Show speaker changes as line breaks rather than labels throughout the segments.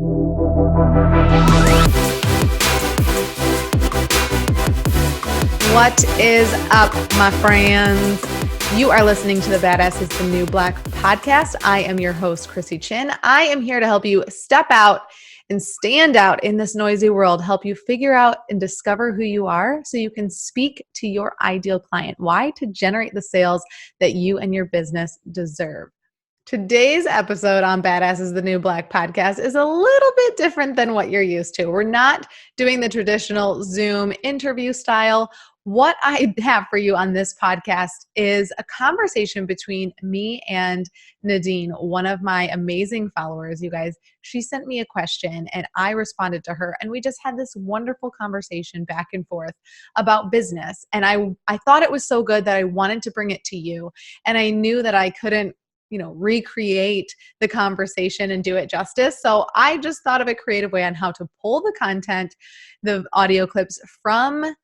What is up, my friends? You are listening to the Badass is the New Black podcast. I am your host, Chrissy Chin. I am here to help you step out and stand out in this noisy world, help you figure out and discover who you are so you can speak to your ideal client. Why? To generate the sales that you and your business deserve. Today's episode on Badass is the New Black podcast is a little bit different than what you're used to. We're not doing the traditional Zoom interview style. What I have for you on this podcast is a conversation between me and Nadine, one of my amazing followers. You guys, she sent me a question and I responded to her, and we just had this wonderful conversation back and forth about business. And I thought it was so good that I wanted to bring it to you. And I knew that I couldn't recreate the conversation and do it justice. So I just thought of a creative way on how to pull the content, the audio clips from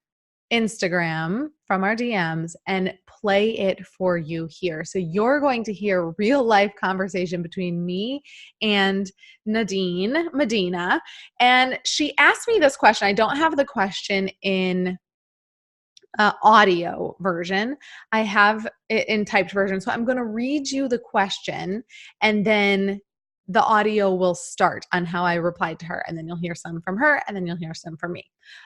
Instagram, from our DMs, and play it for you here. So you're going to hear real life conversation between me and Nadine Medina. And she asked me this question. I don't have the question in audio version. I have it in typed version. So I'm going to read you the question, and then the audio will start on how I replied to her. And then you'll hear some from her, and then you'll hear some from me.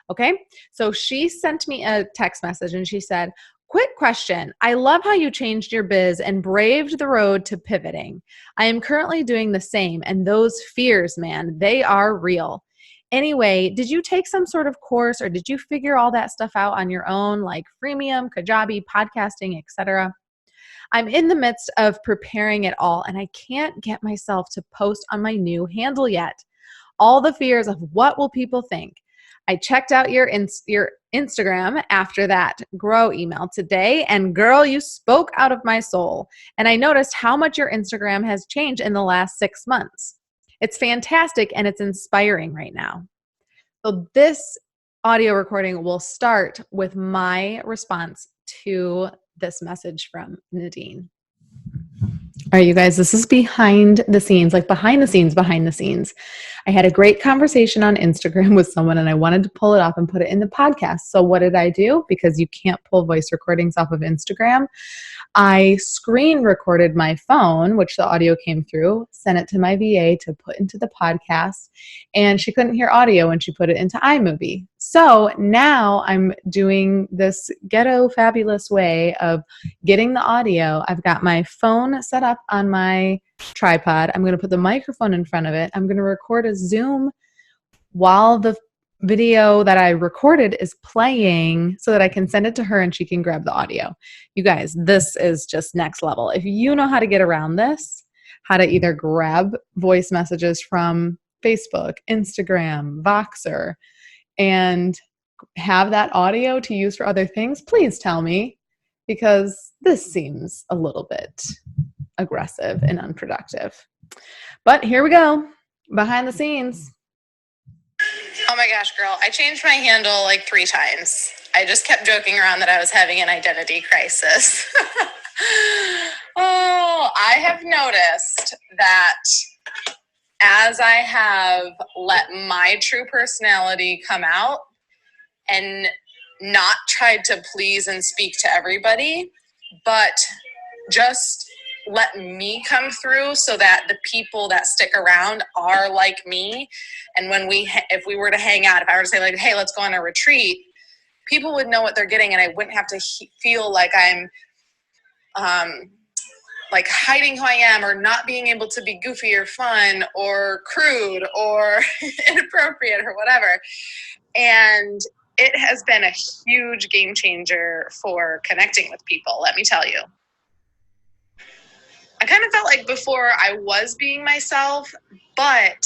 Okay. So she sent me a text message and she said, "Quick question. I love how you changed your biz and braved the road to pivoting. I am currently doing the same, and those fears, man, they are real. Anyway, did you take some sort of course, or did you figure all that stuff out on your own, like freemium, Kajabi, podcasting, etc.? I'm in the midst of preparing it all, and I can't get myself to post on my new handle yet. All the fears of what will people think. I checked out your Instagram after that grow email today, and girl, you spoke out of my soul. And I noticed how much your Instagram has changed in the last 6 months. It's fantastic, and it's inspiring right now." So this audio recording will start with my response to this message from Nadine. All right, you guys, this is behind the scenes, like behind the scenes. I had a great conversation on Instagram with someone, and I wanted to pull it off and put it in the podcast. So what did I do? Because you can't pull voice recordings off of Instagram, I screen recorded my phone, which the audio came through, sent it to my VA to put into the podcast, and she couldn't hear audio when she put it into iMovie. So now I'm doing this ghetto fabulous way of getting the audio. I've got my phone set up on my tripod. I'm going to put the microphone in front of it. I'm going to record a Zoom while the video that I recorded is playing so that I can send it to her and she can grab the audio. You guys, this is just next level. If you know how to get around this, how to either grab voice messages from Facebook, Instagram, Voxer, and have that audio to use for other things, please tell me, because this seems a little bit aggressive and unproductive. But here we go, behind the scenes.
Oh my gosh, girl. I changed my handle like 3 times. I just kept joking around that I was having an identity crisis. Oh, I have noticed that as I have let my true personality come out and not tried to please and speak to everybody, but just let me come through so that the people that stick around are like me. And if we were to hang out, if I were to say like, hey, let's go on a retreat, people would know what they're getting, and I wouldn't have to feel like I'm like hiding who I am, or not being able to be goofy or fun or crude or inappropriate or whatever. And it has been a huge game changer for connecting with people, let me tell you. I kind of felt like before I was being myself, but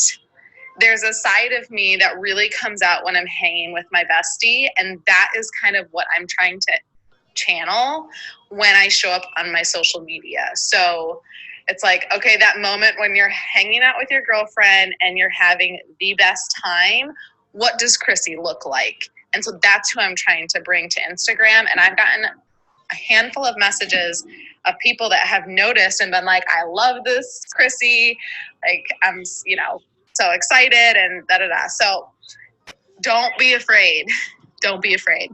there's a side of me that really comes out when I'm hanging with my bestie, and that is kind of what I'm trying to channel when I show up on my social media. So it's like, okay, that moment when you're hanging out with your girlfriend and you're having the best time, what does Chrissy look like? And so that's who I'm trying to bring to Instagram. And I've gotten a handful of messages of people that have noticed and been like, I love this, Chrissy. Like, I'm, so excited and da-da-da. So don't be afraid. Don't be afraid.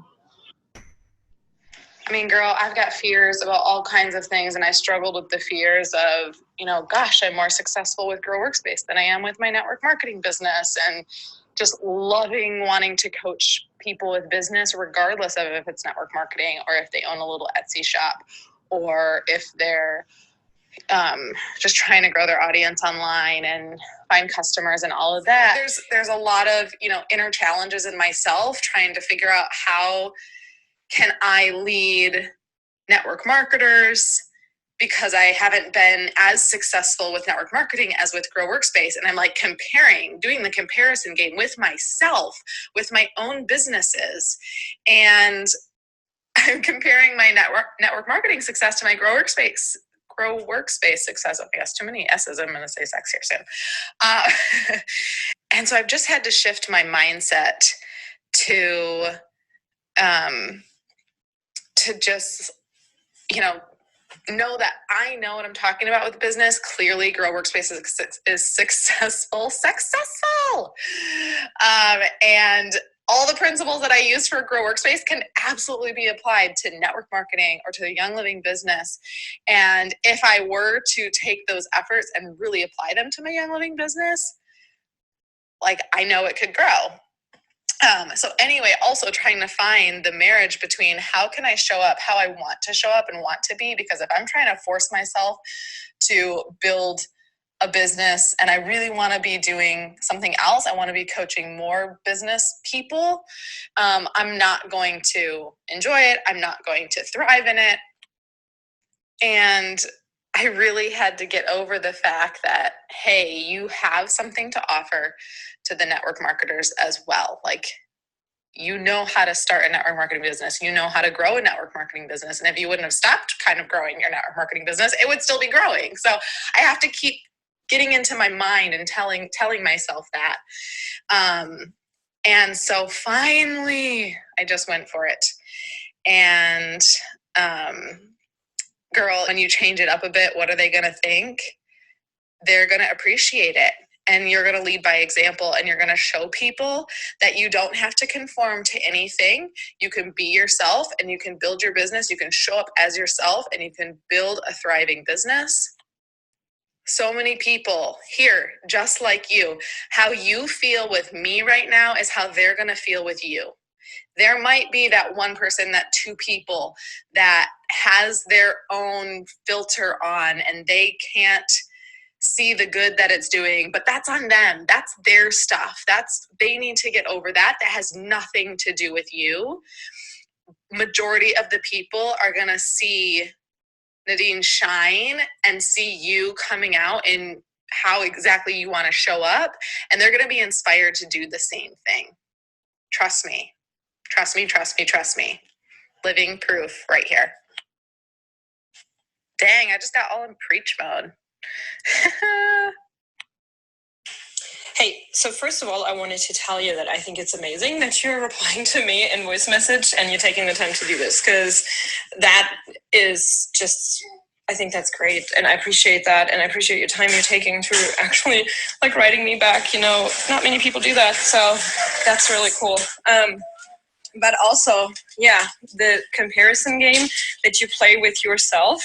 I mean, girl, I've got fears about all kinds of things, and I struggled with the fears of, gosh, I'm more successful with Grow Workspace than I am with my network marketing business, and just loving wanting to coach people with business, regardless of if it's network marketing or if they own a little Etsy shop or if they're just trying to grow their audience online and find customers and all of that. There's a lot of, inner challenges in myself trying to figure out how can I lead network marketers, because I haven't been as successful with network marketing as with Grow Workspace. And I'm like doing the comparison game with myself, with my own businesses. And I'm comparing my network marketing success to my Grow Workspace success. I guess too many S's. I'm going to say sex here soon. And so I've just had to shift my mindset to just, know that I know what I'm talking about with business. Clearly, Grow Workspace is successful. And all the principles that I use for Grow Workspace can absolutely be applied to network marketing or to the Young Living business. And if I were to take those efforts and really apply them to my Young Living business, I know it could grow. So anyway, also trying to find the marriage between how can I show up, how I want to show up and want to be, because if I'm trying to force myself to build a business and I really want to be doing something else, I want to be coaching more business people, I'm not going to enjoy it. I'm not going to thrive in it. And I really had to get over the fact that, hey, you have something to offer to the network marketers as well. You know how to start a network marketing business. You know how to grow a network marketing business. And if you wouldn't have stopped kind of growing your network marketing business, it would still be growing. So I have to keep getting into my mind and telling myself that. And so finally, I just went for it. And girl, when you change it up a bit, what are they going to think? They're going to appreciate it. And you're going to lead by example, and you're going to show people that you don't have to conform to anything. You can be yourself and you can build your business. You can show up as yourself and you can build a thriving business. So many people here, just like you, how you feel with me right now is how they're going to feel with you. There might be that one person, that two people that has their own filter on and they can't see the good that it's doing, but that's on them. That's their stuff. They need to get over that. That has nothing to do with you. Majority of the people are going to see Nadine shine and see you coming out in how exactly you want to show up. And they're going to be inspired to do the same thing. Trust me. Trust me, trust me, trust me. Living proof right here. Dang, I just got all in preach mode.
Hey, so first of all, I wanted to tell you that I think it's amazing that you're replying to me in voice message and you're taking the time to do this, because that is just, I think that's great. And I appreciate that. And I appreciate your time you're taking to actually writing me back. Not many people do that. So that's really cool. But also, yeah, the comparison game that you play with yourself.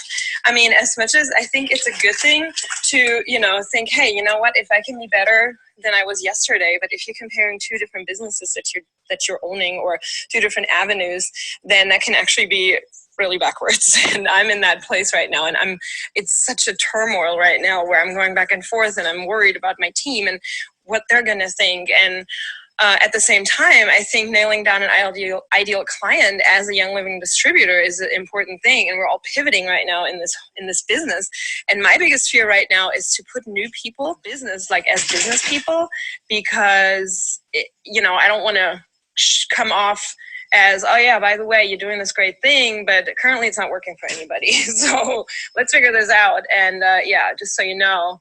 I mean, as much as I think it's a good thing to, think, hey, you know what, if I can be better than I was yesterday, but if you're comparing two different businesses that you're owning or two different avenues, then that can actually be really backwards. And I'm in that place right now. And it's such a turmoil right now where I'm going back and forth and I'm worried about my team and what they're going to think. And at the same time, I think nailing down an ideal client as a Young Living distributor is an important thing, and we're all pivoting right now in this business. And my biggest fear right now is to put new people business as business people, because I don't want to come off as, oh yeah, by the way, you're doing this great thing, but currently it's not working for anybody. So let's figure this out. And just so you know.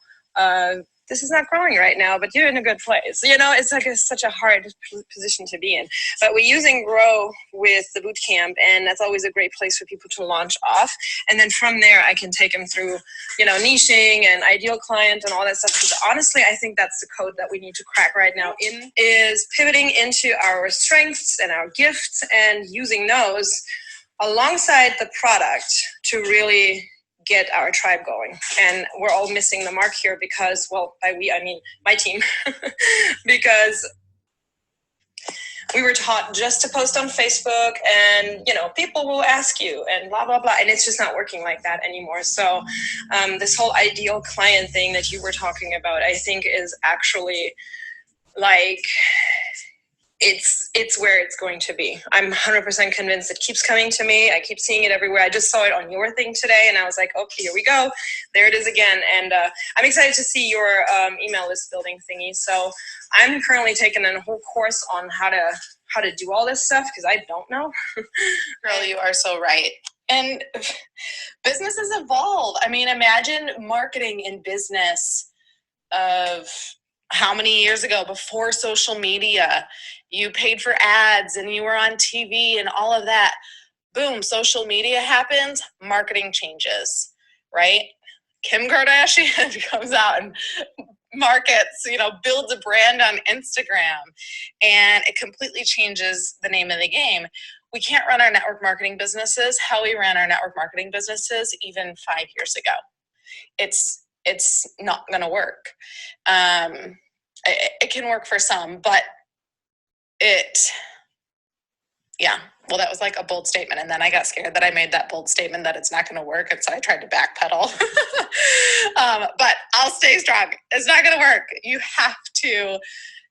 this is not growing right now, but you're in a good place. It's like such a hard position to be in. But we're using Grow with the boot camp, and that's always a great place for people to launch off. And then from there, I can take them through, niching and ideal client and all that stuff. Because honestly, I think that's the code that we need to crack right now is pivoting into our strengths and our gifts and using those alongside the product to really get our tribe going. And we're all missing the mark here because, well, by we, I mean my team, because we were taught just to post on Facebook and, people will ask you and blah, blah, blah. And it's just not working like that anymore. So this whole ideal client thing that you were talking about, I think is actually like, it's where it's going to be. I'm 100% convinced. It keeps coming to me. I keep seeing it everywhere. I just saw it on your thing today, and I was like, okay, here we go. There it is again. And I'm excited to see your email list building thingy. So I'm currently taking a whole course on how to do all this stuff because I don't know.
Girl, you are so right. And businesses evolve. I mean, imagine marketing in business of how many years ago, before social media, you paid for ads and you were on TV and all of that. Boom, social media happens, marketing changes, right? Kim Kardashian comes out and markets, builds a brand on Instagram, and it completely changes the name of the game. We can't run our network marketing businesses how we ran our network marketing businesses even 5 years ago. It's not going to work. It can work for some, but well, that was like a bold statement. And then I got scared that I made that bold statement that it's not going to work. And so I tried to backpedal, but I'll stay strong. It's not going to work. You have to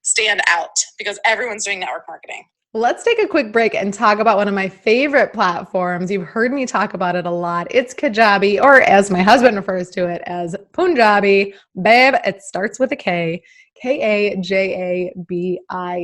stand out because everyone's doing network marketing.
Let's take a quick break and talk about one of my favorite platforms. You've heard me talk about it a lot. It's Kajabi, or as my husband refers to it as Punjabi. Babe, it starts with a K. Kajabi.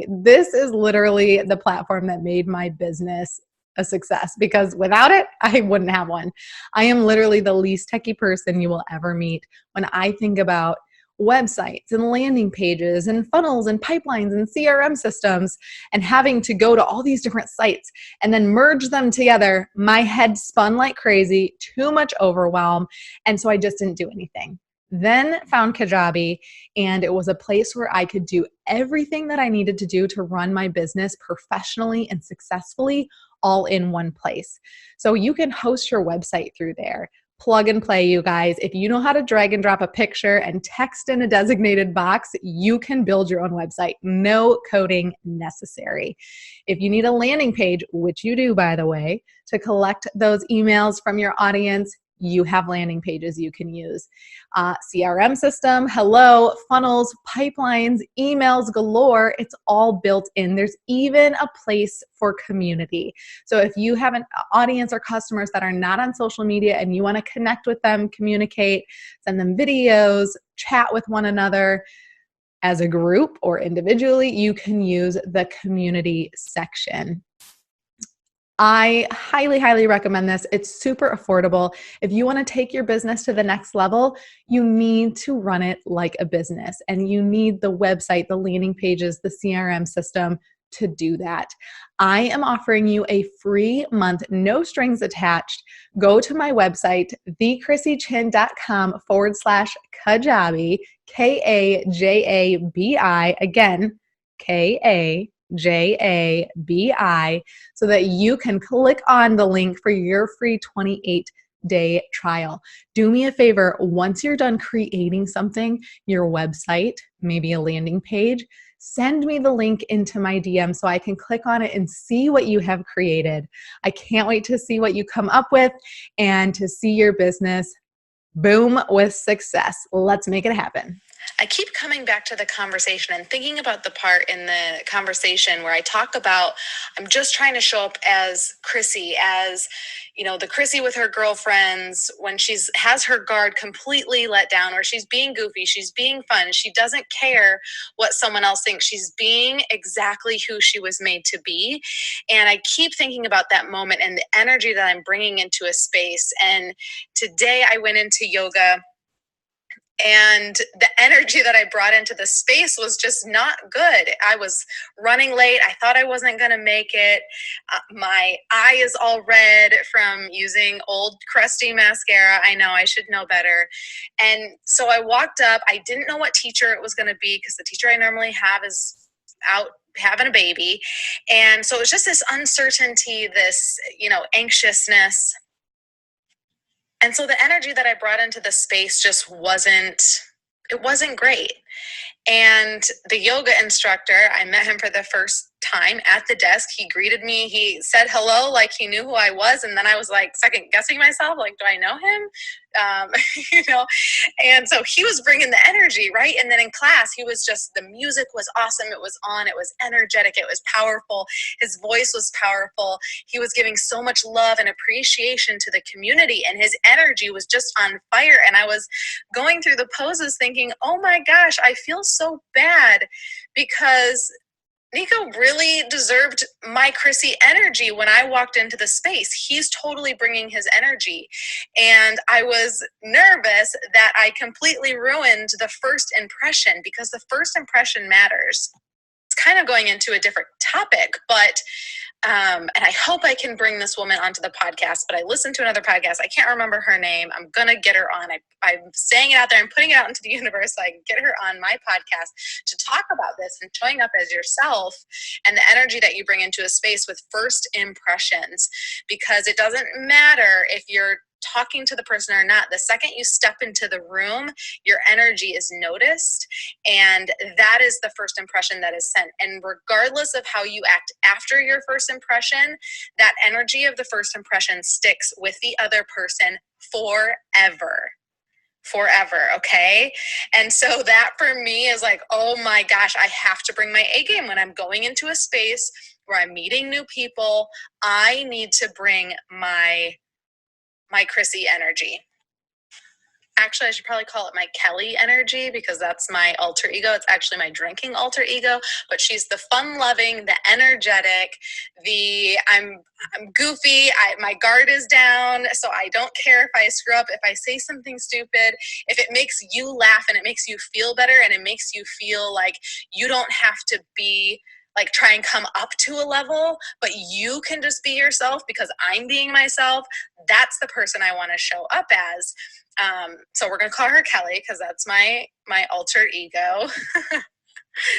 This is literally the platform that made my business a success because without it, I wouldn't have one. I am literally the least techie person you will ever meet when I think about websites and landing pages and funnels and pipelines and CRM systems and having to go to all these different sites and then merge them together. My head spun like crazy, too much overwhelm. And so I just didn't do anything. Then found Kajabi, and it was a place where I could do everything that I needed to do to run my business professionally and successfully all in one place. So you can host your website through there. Plug and play, you guys. If you know how to drag and drop a picture and text in a designated box, you can build your own website. No coding necessary. If you need a landing page, which you do, by the way, to collect those emails from your audience, you have landing pages you can use. CRM system, hello, funnels, pipelines, emails galore. It's all built in. There's even a place for community. So if you have an audience or customers that are not on social media and you want to connect with them, communicate, send them videos, chat with one another as a group or individually, you can use the community section. I highly, highly recommend this. It's super affordable. If you want to take your business to the next level, you need to run it like a business, and you need the website, the landing pages, the CRM system to do that. I am offering you a free month, no strings attached. Go to my website, thechrissychin.com/Kajabi, Kajabi, again, Kajabi, so that you can click on the link for your free 28-day trial. Do me a favor, once you're done creating something, your website, maybe a landing page, send me the link into my DM so I can click on it and see what you have created. I can't wait to see what you come up with and to see your business boom with success. Let's make it happen.
I keep coming back to the conversation and thinking about the part in the conversation where I talk about I'm just trying to show up as Chrissy, as the Chrissy with her girlfriends when she's has her guard completely let down, or she's being goofy, she's being fun, she doesn't care what someone else thinks. She's being exactly who she was made to be. And I keep thinking about that moment and the energy that I'm bringing into a space. And today I went into yoga And the energy that I brought into the space was just not good. I was running late. I thought I wasn't going to make it. My eye is all red from using old crusty mascara. I know I should know better. And so I walked up. I didn't know what teacher it was going to be because the teacher I normally have is out having a baby. And so it was just this uncertainty, this, anxiousness. And so the energy that I brought into the space just wasn't great. And the yoga instructor, I met him for the first time at the desk. He greeted me. He said hello like he knew who I was. And then I was like second guessing myself, like, do I know him? And so he was bringing the energy, right? And then in class, the music was awesome. It was on. It was energetic. It was powerful. His voice was powerful. He was giving so much love and appreciation to the community. And his energy was just on fire. And I was going through the poses thinking, oh my gosh, I feel so bad because Nico really deserved my Chrissy energy when I walked into the space. He's totally bringing his energy. And I was nervous that I completely ruined the first impression because the first impression matters. It's kind of going into a different topic, but and I hope I can bring this woman onto the podcast, but I listened to another podcast. I can't remember her name. I'm going to get her on. I'm saying it out there. I'm putting it out into the universe so I can get her on my podcast to talk about this and showing up as yourself and the energy that you bring into a space with first impressions, because it doesn't matter if you're talking to the person or not. The second you step into the room, your energy is noticed, and that is the first impression that is sent. And regardless of how you act after your first impression, that energy of the first impression sticks with the other person forever. Okay? And so that for me is like, oh my gosh, I have to bring my A game when I'm going into a space where I'm meeting new people. I need to bring my Chrissy energy. Actually, I should probably call it my Kelly energy because that's my alter ego. It's actually my drinking alter ego, but she's the fun-loving, the energetic, I'm goofy. My guard is down, so I don't care if I screw up, if I say something stupid, if it makes you laugh and it makes you feel better and it makes you feel like you don't have to be like try and come up to a level, but you can just be yourself because I'm being myself. That's the person I want to show up as. So we're going to call her Kelly because that's my alter ego.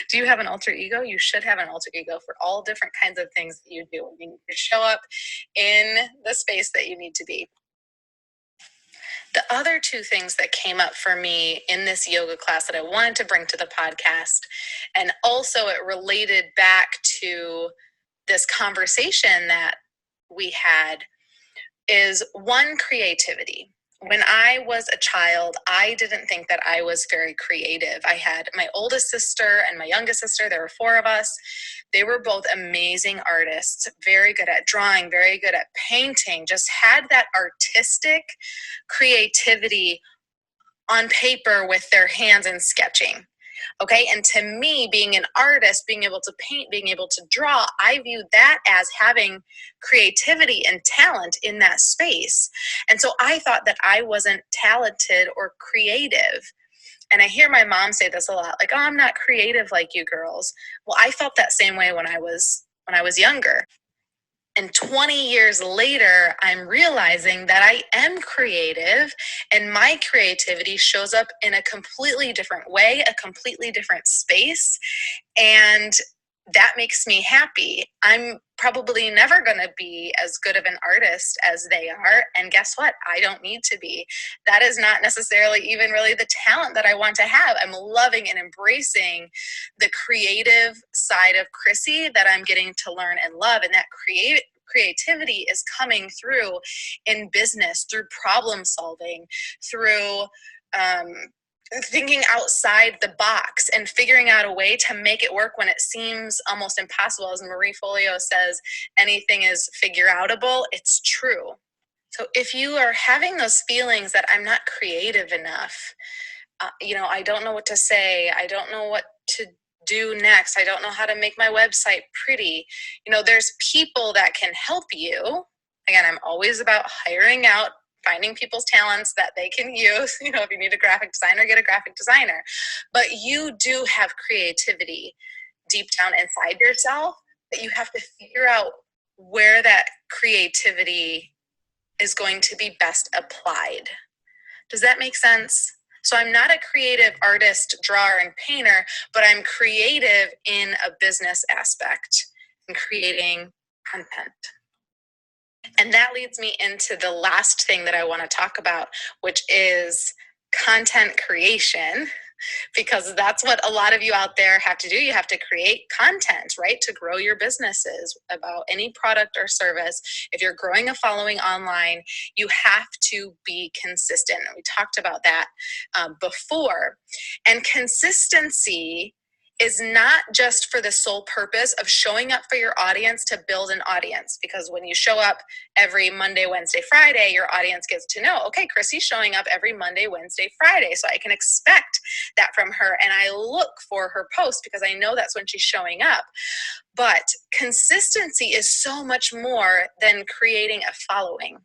Do you have an alter ego? You should have an alter ego for all different kinds of things that you do. You need to show up in the space that you need to be. The other two things that came up for me in this yoga class that I wanted to bring to the podcast, and also it related back to this conversation that we had, is one, creativity. When I was a child, I didn't think that I was very creative. I had my oldest sister and my youngest sister. There were four of us. They were both amazing artists, very good at drawing, very good at painting, just had that artistic creativity on paper with their hands and sketching. Okay, and to me, being an artist, being able to paint, being able to draw, I viewed that as having creativity and talent in that space. And so I thought that I wasn't talented or creative. And I hear my mom say this a lot, like, oh, I'm not creative like you girls. Well, I felt that same way when I was younger. And 20 years later, I'm realizing that I am creative, and my creativity shows up in a completely different way, a completely different space, and that makes me happy. I'm probably never going to be as good of an artist as they are, and guess what? I don't need to be. That is not necessarily even really the talent that I want to have. I'm loving and embracing the creative side of Chrissy that I'm getting to learn and love, and that creativity is coming through in business, through problem solving, through thinking outside the box and figuring out a way to make it work when it seems almost impossible. As Marie Folio says, anything is figure outable. It's true. So if you are having those feelings that I'm not creative enough, I don't know what to say, I don't know what to do next, I don't know how to make my website pretty, there's people that can help you. Again, I'm always about hiring out finding people's talents that they can use. You know, if you need a graphic designer, get a graphic designer. But you do have creativity deep down inside yourself that you have to figure out where that creativity is going to be best applied. Does that make sense? So I'm not a creative artist, drawer, and painter, but I'm creative in a business aspect and creating content. And that leads me into the last thing that I want to talk about, which is content creation, because that's what a lot of you out there have to do. You have to create content, right, to grow your businesses about any product or service. If you're growing a following online, you have to be consistent. And we talked about that before. And consistency is not just for the sole purpose of showing up for your audience to build an audience. Because when you show up every Monday, Wednesday, Friday, your audience gets to know, okay, Chrissy's showing up every Monday, Wednesday, Friday, so I can expect that from her. And I look for her post because I know that's when she's showing up. But consistency is so much more than creating a following,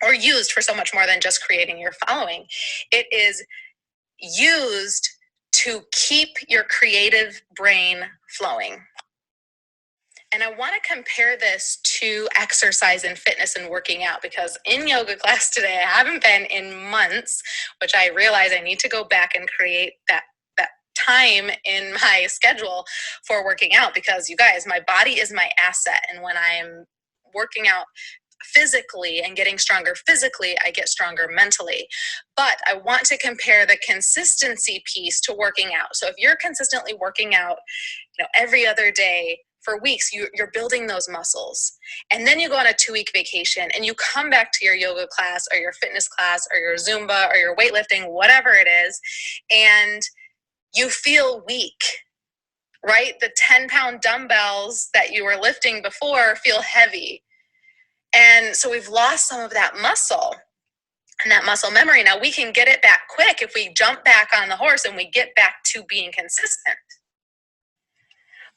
or used for so much more than just creating your following. It is used to keep your creative brain flowing. And I want to compare this to exercise and fitness and working out, because in yoga class today, I haven't been in months, which I realize I need to go back and create that time in my schedule for working out, because you guys, my body is my asset. And when I'm working out physically and getting stronger physically, I get stronger mentally. But I want to compare the consistency piece to working out. So if you're consistently working out, every other day for weeks, you're building those muscles. And then you go on a 2-week vacation and you come back to your yoga class or your fitness class or your Zumba or your weightlifting, whatever it is, and you feel weak, right? The 10-pound dumbbells that you were lifting before feel heavy. And so we've lost some of that muscle and that muscle memory. Now we can get it back quick if we jump back on the horse and we get back to being consistent.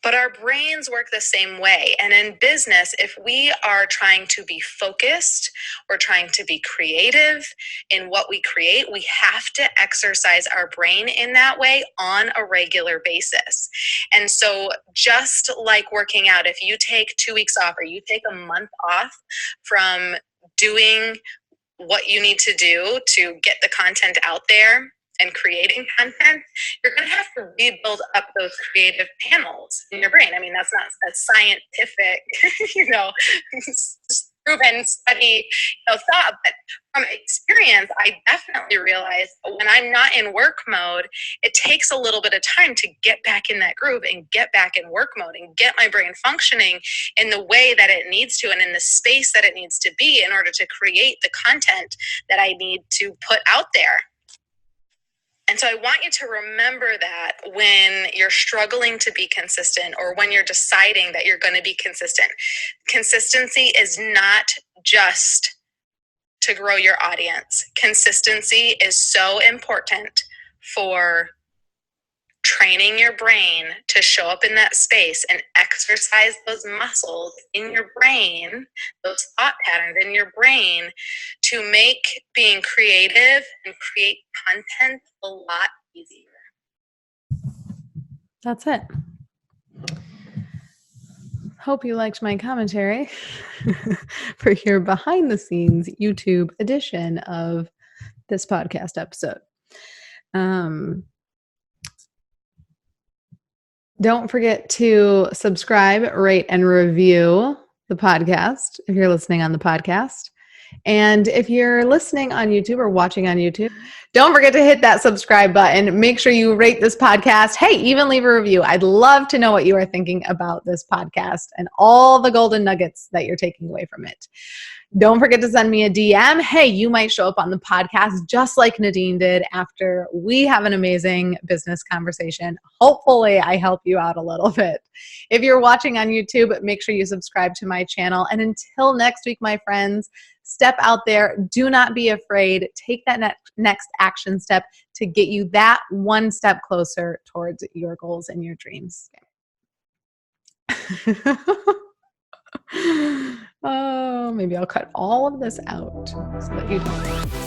But our brains work the same way. And in business, if we are trying to be focused, or trying to be creative in what we create, we have to exercise our brain in that way on a regular basis. And so just like working out, if you take 2 weeks off or you take a month off from doing what you need to do to get the content out there and creating content, you're going to have to rebuild up those creative panels in your brain. I mean, that's not a scientific, proven study, thought, but from experience, I definitely realized when I'm not in work mode, it takes a little bit of time to get back in that groove and get back in work mode and get my brain functioning in the way that it needs to and in the space that it needs to be in order to create the content that I need to put out there. And so I want you to remember that when you're struggling to be consistent, or when you're deciding that you're going to be consistent. Consistency is not just to grow your audience. Consistency is so important for training your brain to show up in that space and exercise those muscles in your brain, those thought patterns in your brain, to make being creative and create content a lot easier.
That's it. Hope you liked my commentary for your behind the scenes YouTube edition of this podcast episode. Don't forget to subscribe, rate, and review the podcast if you're listening on the podcast. And if you're listening on YouTube or watching on YouTube, don't forget to hit that subscribe button. Make sure you rate this podcast. Hey, even leave a review. I'd love to know what you are thinking about this podcast and all the golden nuggets that you're taking away from it. Don't forget to send me a DM. Hey, you might show up on the podcast just like Nadine did after we have an amazing business conversation. Hopefully, I help you out a little bit. If you're watching on YouTube, make sure you subscribe to my channel. And until next week, my friends, step out there. Do not be afraid. Take that next action step to get you that one step closer towards your goals and your dreams. Oh, maybe I'll cut all of this out so that you don't.